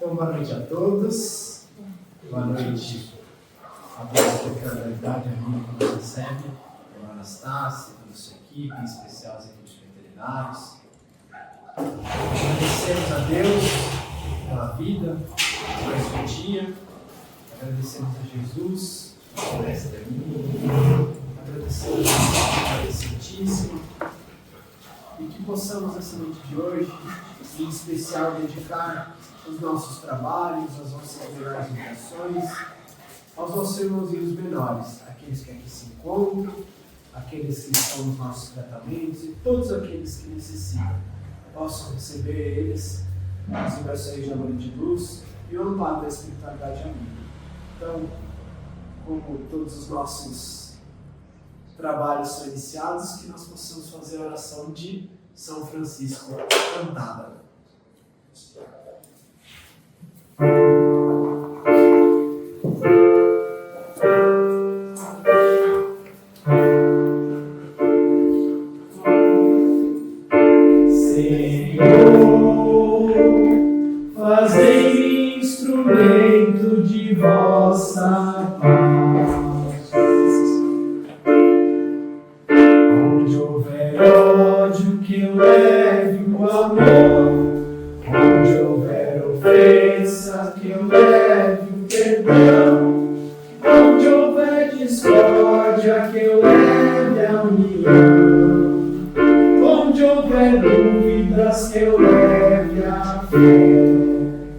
Então, boa noite a todos. Boa noite a todos que a realidade amiga que nos recebe, a Anastácia, toda a sua equipe, em especial as equipes veterinários. Agradecemos a Deus pela vida, por mais um dia. Agradecemos a Jesus, por esta vida. Agradecemos ao Pai Santíssimo. E que possamos, nessa noite de hoje, em especial, dedicar os nossos trabalhos, as nossas melhores intenções, aos nossos irmãozinhos menores, aqueles que aqui se encontram, aqueles que estão nos nossos tratamentos e todos aqueles que necessitam. Possam receber eles, as vibrações de amor e de luz e o amparo da espiritualidade amiga. Então, como todos os nossos trabalhos são iniciados, que nós possamos fazer a oração de São Francisco cantada. Senhor, fazei-me instrumento de vossa paz. Onde houver ódio, que eu leve o amor. Onde houver ofensa, que eu leve o perdão. Onde houver discórdia, que eu leve a união. Onde houver dúvidas, que eu leve a fé.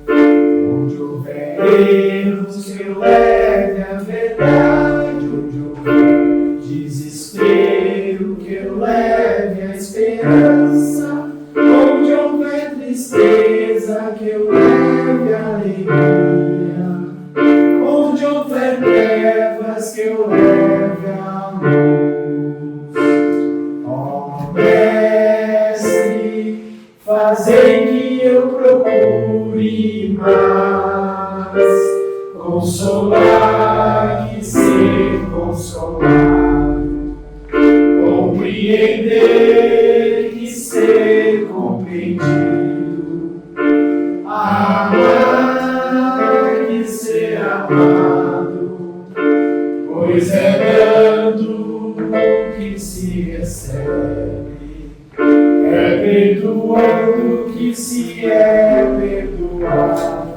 Onde houver erros, que eu leve a verdade. Onde houver desespero, que eu leve a esperança. Onde houver tristeza, que eu leve a alegria. Onde houver trevas, que eu leve a luz. Ó Mestre, fazei que eu procure mais consolar que ser consolado, compreender que ser compreendido, amar que ser amado, pois é dando que se recebe, é perdoando que se é perdoado,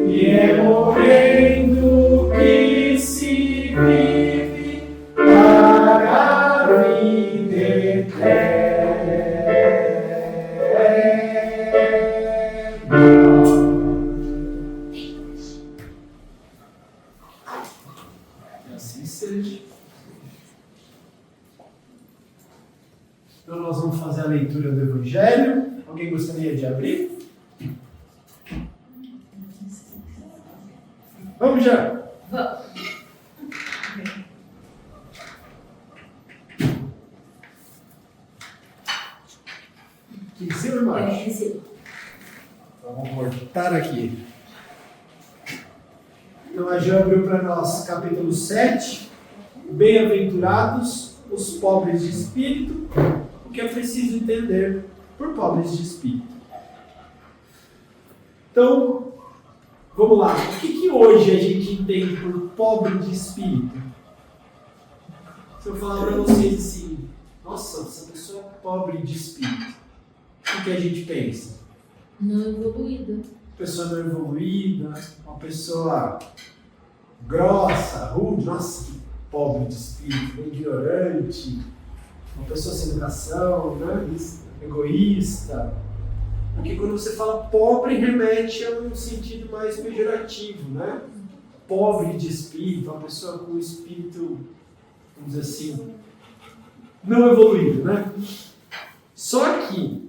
e é morrendo que se vive para a vida eterna. Que assim seja. Então nós vamos fazer a leitura do Evangelho. Alguém gostaria de abrir? Vamos já! Vamos. Em cima ou embaixo? Sim. Vamos voltar aqui. Então a Jean abriu para nós capítulo 7. Bem-aventurados os pobres de espírito, o que é preciso entender por pobres de espírito. Então, vamos lá. O que hoje a gente entende por pobre de espírito? Se eu falar para vocês assim, nossa, essa pessoa é pobre de espírito, o que a gente pensa? Não evoluída. Pessoa não evoluída, uma pessoa grossa, rude, nossa, que pobre de espírito, ignorante, uma pessoa sem educação, né? Egoísta. Porque quando você fala pobre, remete a um sentido mais pejorativo, né? Pobre de espírito, uma pessoa com espírito, vamos dizer assim, não evoluído, né? Só que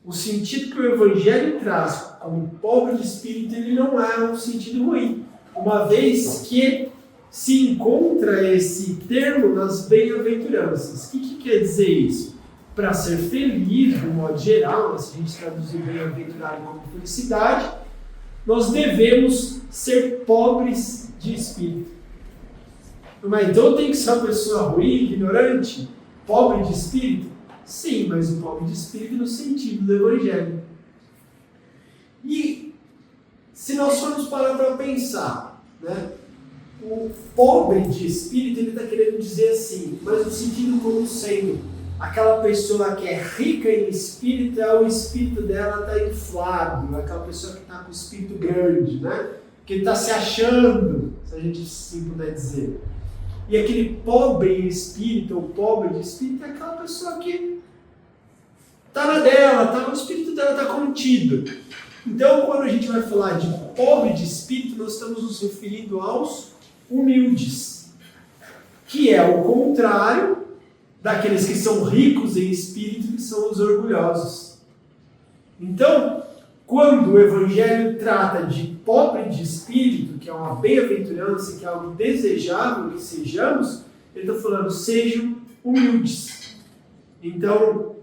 o sentido que o Evangelho traz como pobre de espírito, ele não é um sentido ruim, uma vez que se encontra esse termo nas bem-aventuranças. O que quer dizer isso? Para ser feliz, de um modo geral, se a gente traduzir bem-aventurado como felicidade, nós devemos ser pobres de espírito. Mas então tem que ser uma pessoa ruim, ignorante, pobre de espírito? Sim, mas o pobre de espírito no sentido do Evangelho. E se nós formos parar para pensar, né, o pobre de espírito, ele está querendo dizer assim, mas no sentido como sendo aquela pessoa que é rica em espírito, o espírito dela está inflado, aquela pessoa que está com o espírito grande, né? Que está se achando, se a gente assim puder dizer. E aquele pobre em espírito, ou pobre de espírito, é aquela pessoa que está na dela, o espírito dela está contido. Então, quando a gente vai falar de pobre de espírito, nós estamos nos referindo aos humildes, que é o contrário daqueles que são ricos em espírito, que são os orgulhosos. Então, quando o Evangelho trata de pobre de espírito, que é uma bem-aventurança, que é algo desejável que sejamos, ele está falando, sejam humildes. Então,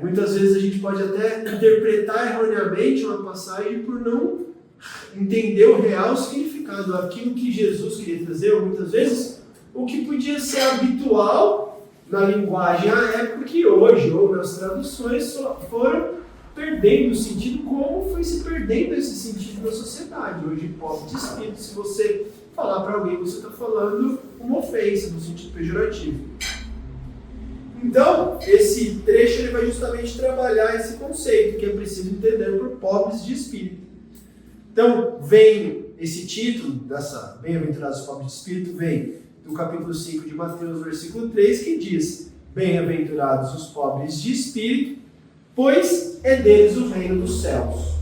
muitas vezes a gente pode até interpretar erroneamente uma passagem por não entender o real significado, aquilo que Jesus queria trazer, ou muitas vezes o que podia ser habitual na linguagem à época, que hoje, ou nas traduções, foram perdendo o sentido, como foi se perdendo esse sentido na sociedade. Hoje, pobre de espírito, se você falar para alguém, você está falando uma ofensa, no sentido pejorativo. Então, esse trecho ele vai justamente trabalhar esse conceito, que é preciso entender por pobres de espírito. Então, vem esse título dessa Bem-aventurados pobres de espírito, vem do capítulo 5 de Mateus, versículo 3, que diz: Bem-aventurados os pobres de espírito, pois é deles o reino dos céus.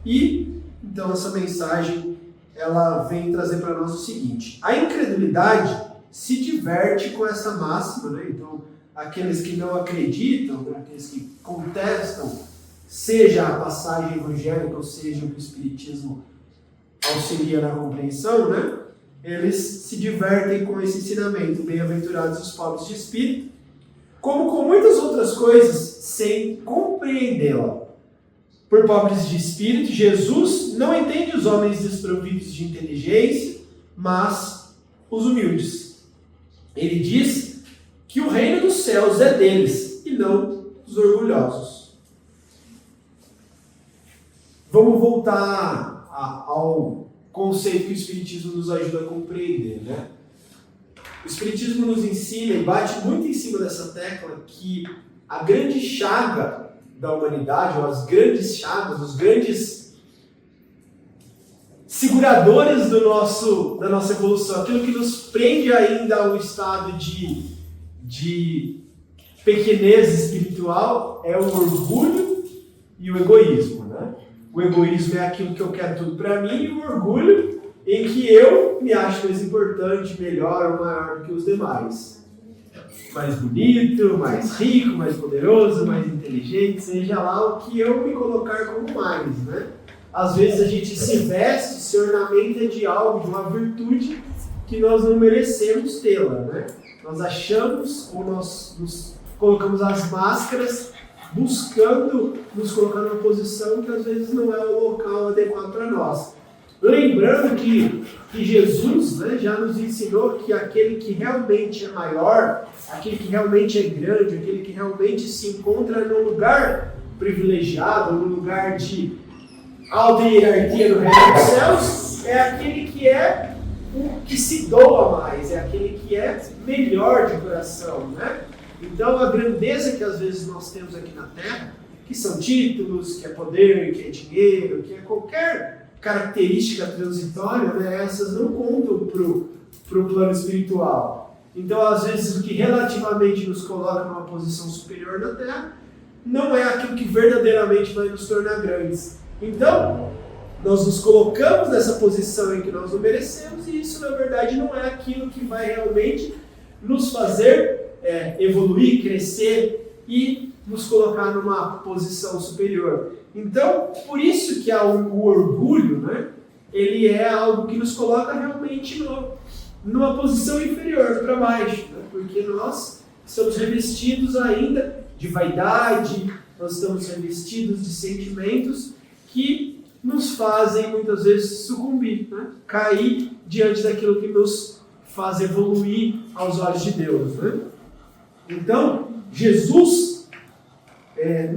E, então, essa mensagem, ela vem trazer para nós o seguinte: a incredulidade se diverte com essa máxima, né? Então, aqueles que não acreditam, né? Aqueles que contestam, seja a passagem evangélica, ou seja o que o Espiritismo auxilia na compreensão, né? Eles se divertem com esse ensinamento, bem-aventurados os pobres de espírito, como com muitas outras coisas, sem compreendê-la. Por pobres de espírito, Jesus não entende os homens desprovidos de inteligência, mas os humildes. Ele diz que o reino dos céus é deles, e não dos orgulhosos. Vamos voltar ao conceito que o Espiritismo nos ajuda a compreender, né? O Espiritismo nos ensina e bate muito em cima dessa tecla que a grande chaga da humanidade, ou as grandes chagas, os grandes seguradores da nossa evolução, aquilo que nos prende ainda a um estado de pequenez espiritual, é o orgulho e o egoísmo, né? O egoísmo é aquilo que eu quero tudo para mim, e o orgulho em que eu me acho mais importante, melhor ou maior do que os demais. Mais bonito, mais rico, mais poderoso, mais inteligente, seja lá o que eu me colocar como mais, né? Às vezes a gente se veste, se ornamenta de algo, de uma virtude que nós não merecemos tê-la, né? Nós achamos, ou nós nos colocamos as máscaras buscando nos colocar numa posição que às vezes não é o local adequado para nós. Lembrando que Jesus, né, já nos ensinou que aquele que realmente é maior, aquele que realmente é grande, aquele que realmente se encontra num lugar privilegiado, num lugar de alta hierarquia no reino dos céus, é aquele que é o que se doa mais, é aquele que é melhor de coração, né? Então, a grandeza que às vezes nós temos aqui na Terra, que são títulos, que é poder, que é dinheiro, que é qualquer característica transitória, né, essas não contam para o plano espiritual. Então, às vezes, o que relativamente nos coloca numa posição superior na Terra, não é aquilo que verdadeiramente vai nos tornar grandes. Então, nós nos colocamos nessa posição em que nós não merecemos, e isso, na verdade, não é aquilo que vai realmente nos fazer evoluir, crescer e nos colocar numa posição superior. Então, por isso que o orgulho, né, ele é algo que nos coloca realmente numa posição inferior, para baixo, né, porque nós estamos revestidos ainda de vaidade, nós estamos revestidos de sentimentos que nos fazem muitas vezes sucumbir, né, cair diante daquilo que nos faz evoluir aos olhos de Deus, né? Então, Jesus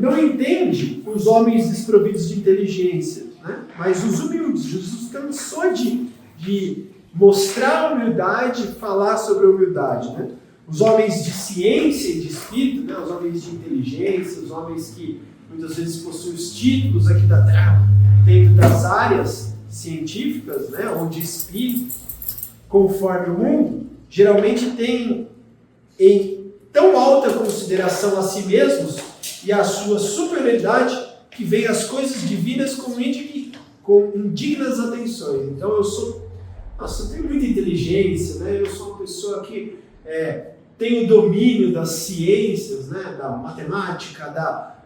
não entende os homens desprovidos de inteligência. né? Mas os humildes. Jesus cansou de mostrar a humildade, falar sobre a humildade, né? Os homens de ciência e de espírito, né? Os homens de inteligência, os homens que muitas vezes possuem os títulos aqui da Terra, dentro das áreas científicas, né? Ou de espírito, conforme o mundo, geralmente têm em tão alta consideração a si mesmos e a sua superioridade que veem as coisas divinas com indignas atenções. Então eu tenho muita inteligência, né? Eu sou uma pessoa que tenho domínio das ciências, né? Da matemática,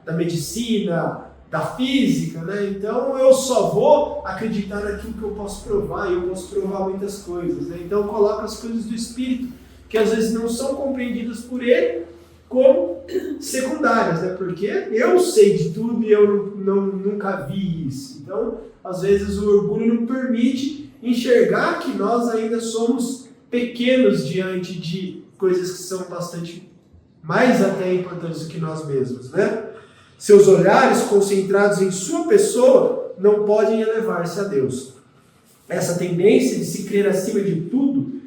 da medicina, da física, né? Então eu só vou acreditar naquilo que eu posso provar, e eu posso provar muitas coisas, né? Então eu coloco as coisas do Espírito, que às vezes não são compreendidas por ele, como secundárias, né? Porque eu sei de tudo e eu nunca vi isso. Então, às vezes o orgulho não permite enxergar que nós ainda somos pequenos diante de coisas que são bastante mais até importantes do que nós mesmos, né? Seus olhares concentrados em sua pessoa não podem elevar-se a Deus. Essa tendência de se crer acima de tudo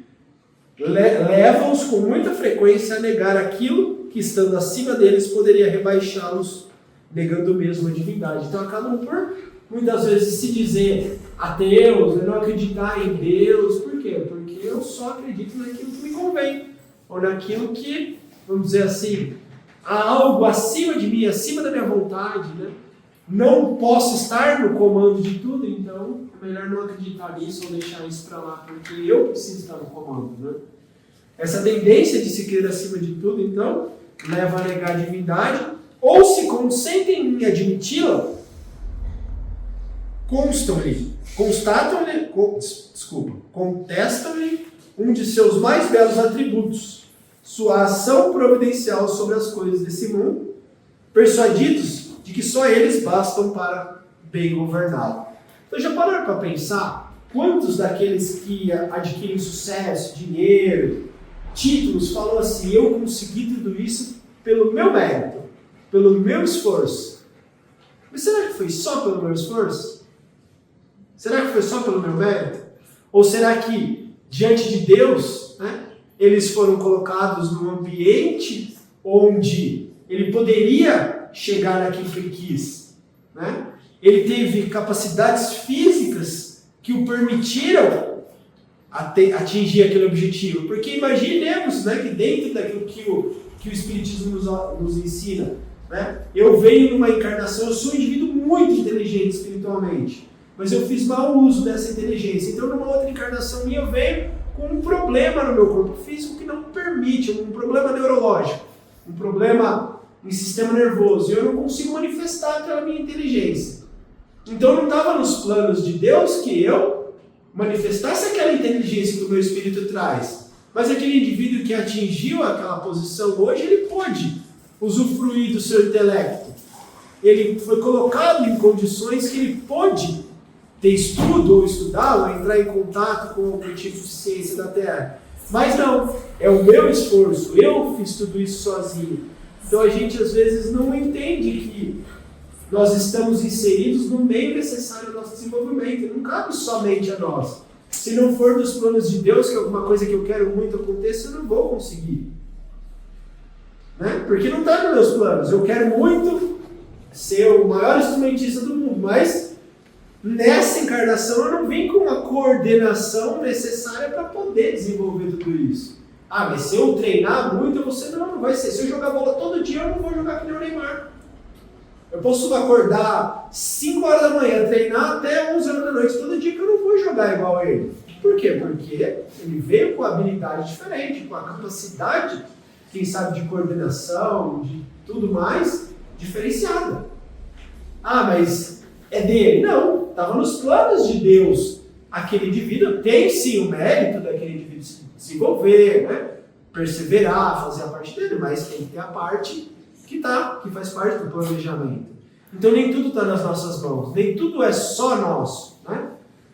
leva-os com muita frequência a negar aquilo que, estando acima deles, poderia rebaixá-los, negando mesmo a divindade. Então acabam por, muitas vezes, se dizer ateus, não acreditar em Deus. Por quê? Porque eu só acredito naquilo que me convém, ou naquilo que, vamos dizer assim, há algo acima de mim, acima da minha vontade, né? Não posso estar no comando de tudo, então é melhor não acreditar nisso ou deixar isso para lá, porque eu preciso estar no comando, né? Essa tendência de se crer acima de tudo, então, leva a negar a divindade, ou se consentem em admiti-la, contestam-lhe um de seus mais belos atributos, sua ação providencial sobre as coisas desse mundo, persuadidos de que só eles bastam para bem governá-lo. Então já pararam para pensar quantos daqueles que adquirem sucesso, dinheiro, títulos, falam assim: eu consegui tudo isso pelo meu mérito, pelo meu esforço. Mas será que foi só pelo meu esforço? Será que foi só pelo meu mérito? Ou será que, diante de Deus, né, eles foram colocados num ambiente onde ele poderia chegar naquilo que ele quis, né? Ele teve capacidades físicas que o permitiram atingir aquele objetivo. Porque imaginemos, né, que dentro daquilo que o Espiritismo nos ensina, né, eu venho numa encarnação, eu sou um indivíduo muito inteligente espiritualmente, mas eu fiz mau uso dessa inteligência. Então, numa outra encarnação minha, eu venho com um problema no meu corpo físico que não permite, um problema neurológico, um problema em sistema nervoso, e eu não consigo manifestar aquela minha inteligência. Então não estava nos planos de Deus que eu manifestasse aquela inteligência que o meu espírito traz. Mas aquele indivíduo que atingiu aquela posição hoje, ele pôde usufruir do seu intelecto. Ele foi colocado em condições que ele pôde ter estudo, ou estudar, ou entrar em contato com algum tipo de ciência da Terra. Mas não, é o meu esforço, eu fiz tudo isso sozinho. Então a gente às vezes não entende que nós estamos inseridos no meio necessário do nosso desenvolvimento. Não cabe somente a nós. Se não for dos planos de Deus, que é alguma coisa que eu quero muito aconteça, eu não vou conseguir. Né? Porque não está nos meus planos. Eu quero muito ser o maior instrumentista do mundo, mas nessa encarnação eu não vim com a coordenação necessária para poder desenvolver tudo isso. Ah, mas se eu treinar muito, você não vai ser. Se eu jogar bola todo dia, eu não vou jogar que nem o Neymar. Eu posso acordar 5 horas da manhã, treinar até 11 horas da noite todo dia, que eu não vou jogar igual a ele. Por quê? Porque ele veio com habilidade diferente, com a capacidade, quem sabe, de coordenação, de tudo mais, diferenciada. Ah, mas é dele? Não, estava nos planos de Deus. Aquele indivíduo tem sim o mérito daquele indivíduo se desenvolver, né? Perseverar, fazer a parte dele, mas tem que ter a parte que faz parte do planejamento. Então nem tudo está nas nossas mãos, nem tudo é só nosso, né?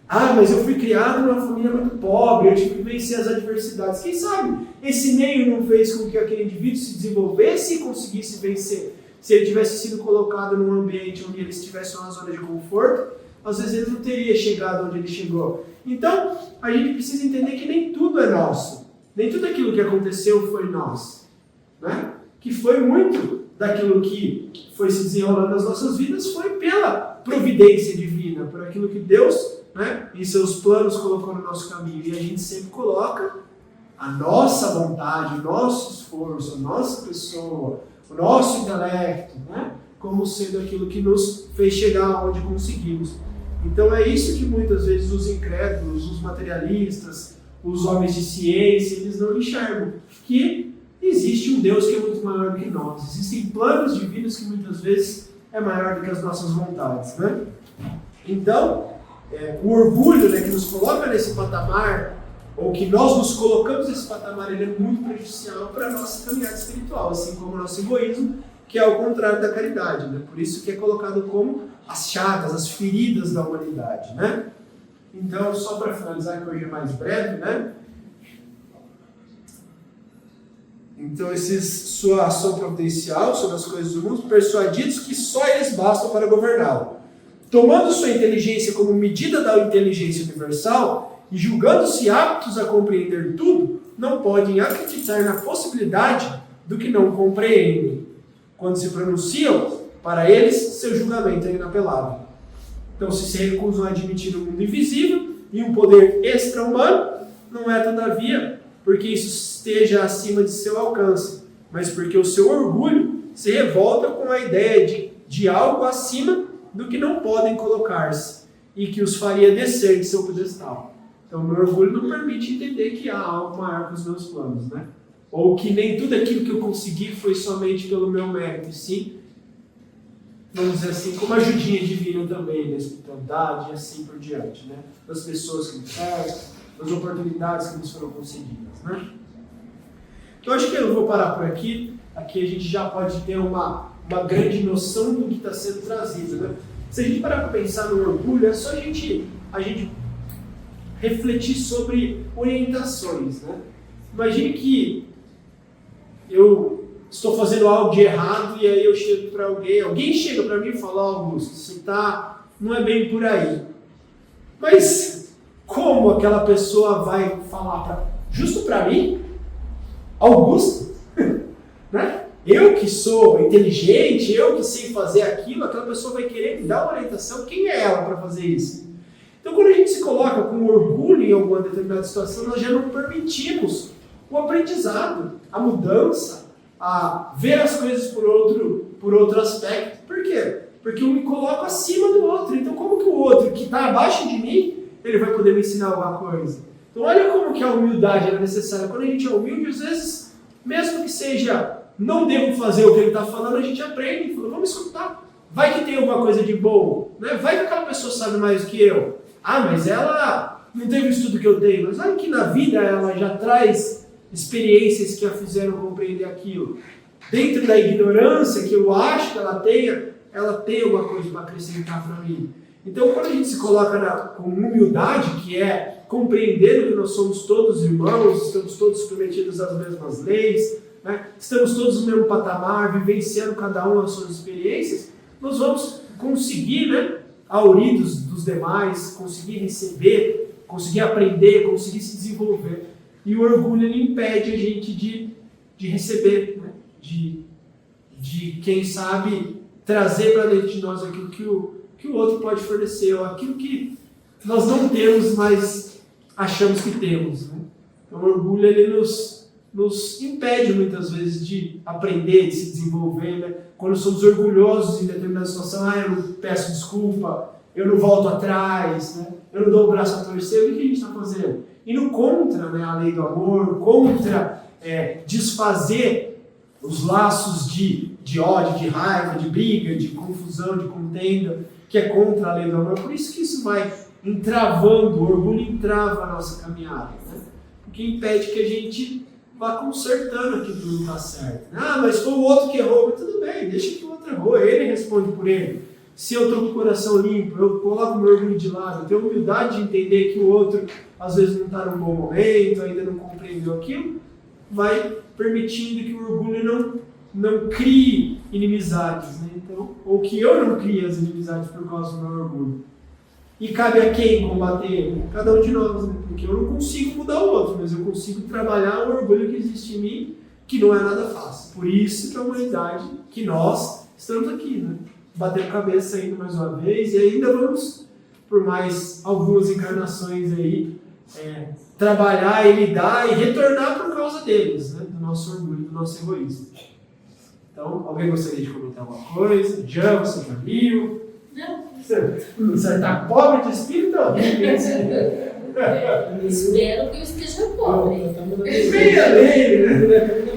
Ah, mas eu fui criado numa família muito pobre, eu tive que vencer as adversidades. Quem sabe esse meio não fez com que aquele indivíduo se desenvolvesse e conseguisse vencer? Se ele tivesse sido colocado num ambiente onde ele estivesse numa zona de conforto, às vezes ele não teria chegado onde ele chegou. Então, a gente precisa entender que nem tudo é nosso. Nem tudo aquilo que aconteceu foi nosso. Né? Que foi muito daquilo que foi se desenrolando nas nossas vidas, foi pela providência divina, por aquilo que Deus, né, em seus planos colocou no nosso caminho. E a gente sempre coloca a nossa vontade, o nosso esforço, a nossa pessoa, o nosso intelecto, né, como sendo aquilo que nos fez chegar onde conseguimos. Então é isso que muitas vezes os incrédulos, os materialistas, os homens de ciência, eles não enxergam. Que existe um Deus que é muito maior do que nós. Existem planos divinos que muitas vezes é maior do que as nossas vontades. Né? Então, o orgulho, né, que nos coloca nesse patamar, ou que nós nos colocamos nesse patamar, ele é muito prejudicial para a nossa caminhada espiritual, assim como o nosso egoísmo, que é ao contrário da caridade. Né? Por isso que é colocado como as chagas, as feridas da humanidade. Né? Então, só para finalizar, que hoje é mais breve, né? Então, sua ação providencial sobre as coisas do mundo, persuadidos que só eles bastam para governá-lo. Tomando sua inteligência como medida da inteligência universal e julgando-se aptos a compreender tudo, não podem acreditar na possibilidade do que não compreendem. Quando se pronunciam, para eles, seu julgamento é inapelável. Então, se recusam a admitir um mundo invisível e um poder extra-humano, não é, todavia, porque isso esteja acima de seu alcance, mas porque o seu orgulho se revolta com a ideia de algo acima do que não podem colocar-se e que os faria descer de seu pedestal. Então, o meu orgulho não permite entender que há algo maior que os meus planos, né? Ou que nem tudo aquilo que eu consegui foi somente pelo meu mérito, e sim, vamos dizer assim, como ajudinha divina também, da espiritualidade e assim por diante, né? Das pessoas que me cercam, das oportunidades que nos foram concedidas, né? Então, acho que eu vou parar por aqui. Aqui a gente já pode ter uma grande noção do que está sendo trazido, né? Se a gente parar para pensar no orgulho, é só a gente refletir sobre orientações, né? Imagine que eu estou fazendo algo de errado e aí eu chego para alguém chega para mim e fala: Augusto, você não é bem por aí. Mas como aquela pessoa vai falar justo para mim, Augusto, né? Eu que sou inteligente, eu que sei fazer aquilo, aquela pessoa vai querer me dar uma orientação. Quem é ela para fazer isso? Então, quando a gente se coloca com orgulho em alguma determinada situação, nós já não permitimos o aprendizado, a mudança, a ver as coisas por outro aspecto. Por quê? Porque eu me coloco acima do outro. Então, como que o outro que está abaixo de mim, ele vai poder me ensinar alguma coisa? Então, olha como que a humildade é necessária. Quando a gente é humilde, às vezes, mesmo que seja, não devo fazer o que ele está falando, a gente aprende. Fala, vamos escutar. Vai que tem alguma coisa de bom. Né? Vai que aquela pessoa sabe mais do que eu. Ah, mas ela não teve o estudo que eu tenho. Mas olha que na vida ela já traz experiências que a fizeram compreender aquilo. Dentro da ignorância que eu acho que ela tem alguma coisa para acrescentar para mim. Então, quando a gente se coloca com humildade, que é compreender que nós somos todos irmãos, estamos todos submetidos às mesmas leis, né? Estamos todos no mesmo patamar, vivenciando cada um as suas experiências, nós vamos conseguir, né, aurir dos demais, conseguir receber, conseguir aprender, conseguir se desenvolver. E o orgulho ele impede a gente de receber, né? de quem sabe, trazer para dentro de nós aquilo que o outro pode fornecer, ou aquilo que nós não temos, mas achamos que temos. Né? Então, o orgulho ele nos impede muitas vezes de aprender, de se desenvolver. Né? Quando somos orgulhosos em determinada situação, eu não peço desculpa, eu não volto atrás, né? Eu não dou o braço a torcer, o que a gente está fazendo? Indo contra, né, a lei do amor, contra desfazer os laços de ódio, de raiva, de briga, de confusão, de contenda, que é contra a lei do amor. Por isso que isso vai entravando, o orgulho entrava a nossa caminhada, né? Porque impede que a gente vá consertando aquilo que não está certo. Ah, mas foi o outro que errou. Mas tudo bem, deixa que o outro errou, ele responde por ele. Se eu estou com o coração limpo, eu coloco o meu orgulho de lado, eu tenho humildade de entender que o outro às vezes não está num bom momento, ainda não compreendeu aquilo, vai permitindo que o orgulho não crie inimizades, né? Então, ou que eu não crie as inimizades por causa do meu orgulho. E cabe a quem combater ele? Cada um de nós, né? Porque eu não consigo mudar o outro, mas eu consigo trabalhar o orgulho que existe em mim, que não é nada fácil. Por isso que a humanidade, que nós estamos aqui, né? Batendo cabeça ainda mais uma vez, e ainda vamos, por mais algumas encarnações aí, trabalhar e lidar e retornar por causa deles, né? Do nosso orgulho, do nosso egoísmo. Então, alguém gostaria de comentar alguma coisa? Já, você dormiu? Não. Você está pobre de espírito? Espero que eu esteja pobre. Meia lei, né?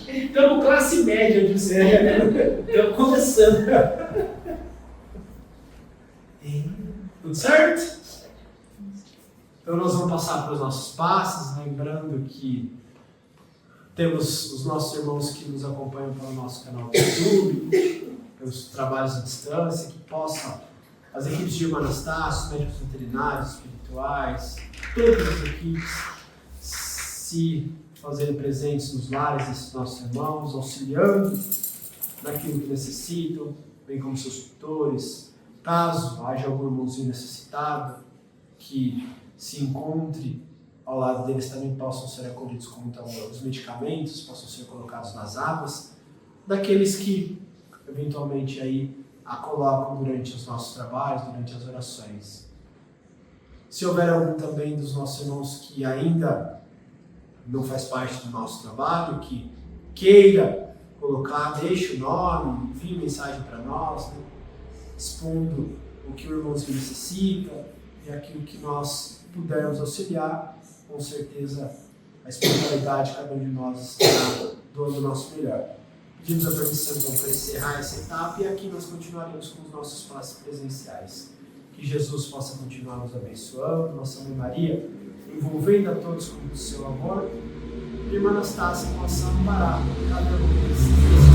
Estamos classe média, de ser. Estamos começando. Tudo certo? Então nós vamos passar para os nossos passos, lembrando que temos os nossos irmãos que nos acompanham pelo nosso canal do YouTube, pelos trabalhos à distância, que possam, as equipes de Irmã Anastácio, médicos veterinários, espirituais, todas as equipes se fazerem presentes nos lares desses nossos irmãos, auxiliando naquilo que necessitam, bem como seus tutores, caso haja algum irmãozinho necessitado, que se encontre ao lado deles também possam ser acolhidos com muito amor. Os medicamentos possam ser colocados nas águas daqueles que eventualmente aí a colocam durante os nossos trabalhos, durante as orações. Se houver algum também dos nossos irmãos que ainda não faz parte do nosso trabalho, que queira colocar, deixe o nome, envie mensagem para nós, né, expondo o que o irmãozinho necessita e aquilo que nós pudermos auxiliar, com certeza a espiritualidade, cada um de nós está doando o nosso melhor. Pedimos a permissão então para encerrar essa etapa e aqui nós continuaremos com os nossos passos presenciais. Que Jesus possa continuar nos abençoando, Nossa Mãe Maria, envolvendo a todos com o seu amor, e Irmã Anastácia possa amparar cada um deles.